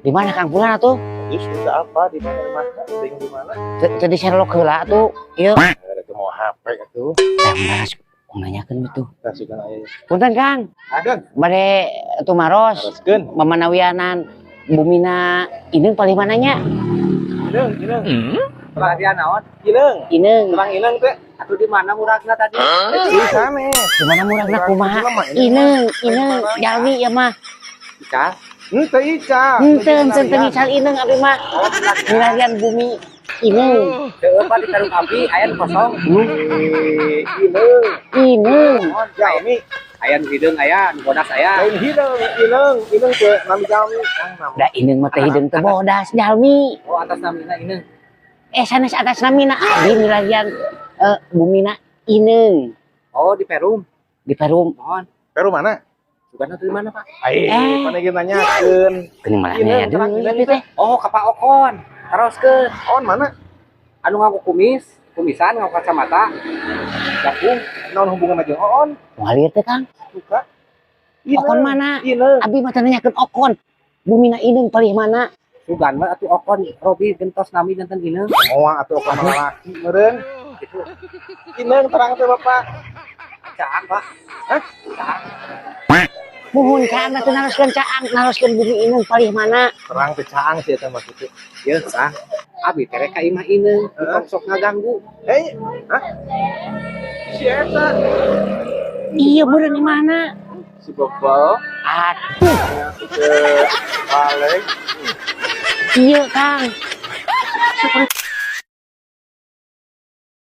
Di mana Kang Pulana tuh? Terus sudah apa di mana? Bingung di mana? Jadi Sherlock heula tuh. Ieu. Ada tuh mau HP itu. Mas nanyakeun itu. Kasihkan aja. Punten Kang. Ada. Bade tumaros. Haruskeun. Mamanawianan bumina ineung paling mananya? Ineung. Perhatian naon? Ineung. Ineung. Terang ineung teh. Atuh di mana muragna tadi? Di sana. Di mana muragna kumaha? Ineung jalmi ya mah. Ica. Henteu Ica. Henteu ngical ineung abdi mah. Milarian bumi ineung. Teu apa di karung api aya nu kosong. Ineung. Jalmi. Aya nu hideung aya, nu bodas aya. Lain ineung teh nami jalmi. Da ineung mah teh hideung teh bodas jalmi. Oh atas namina ineung. Sanes atas namina abdi milarian bumina ineung. Oh di Perum. Di Perum. Mohon. Perum mana? Bukan di mana, Pak? Mana kita nanyakeun. Geuning malahnya ya deui teh. Oh, ka Pak Okon. Teruskeun. On mana? Anu ngaku kumisan ngaku kacamata. Gabung. Naon hubungan jeung On? Moal teh Kang. Suka. Okon mana? Ineung. Abi mah teh nanyakeun Okon. Bumina ineung palih mana? Sugan mah atuh Okon, Robi gentos nami danten ineung. Moal atuh Okon laki meureun. Gitu. Ineung terang teh Bapak. Caang, Pak. Hah? Caang. Muhun Kang teh naroskeun caang, naroskeun bumi ineung palih mana? Terang teh caang sih eta maksudnya. Ieu, Kang. Abi teh rek ka imah ineung, sok ngaganggu. Hei, hah? Si eta. Iya meureun di mana? Si Bebel. Atuh, Balik. iya Kang. Seperti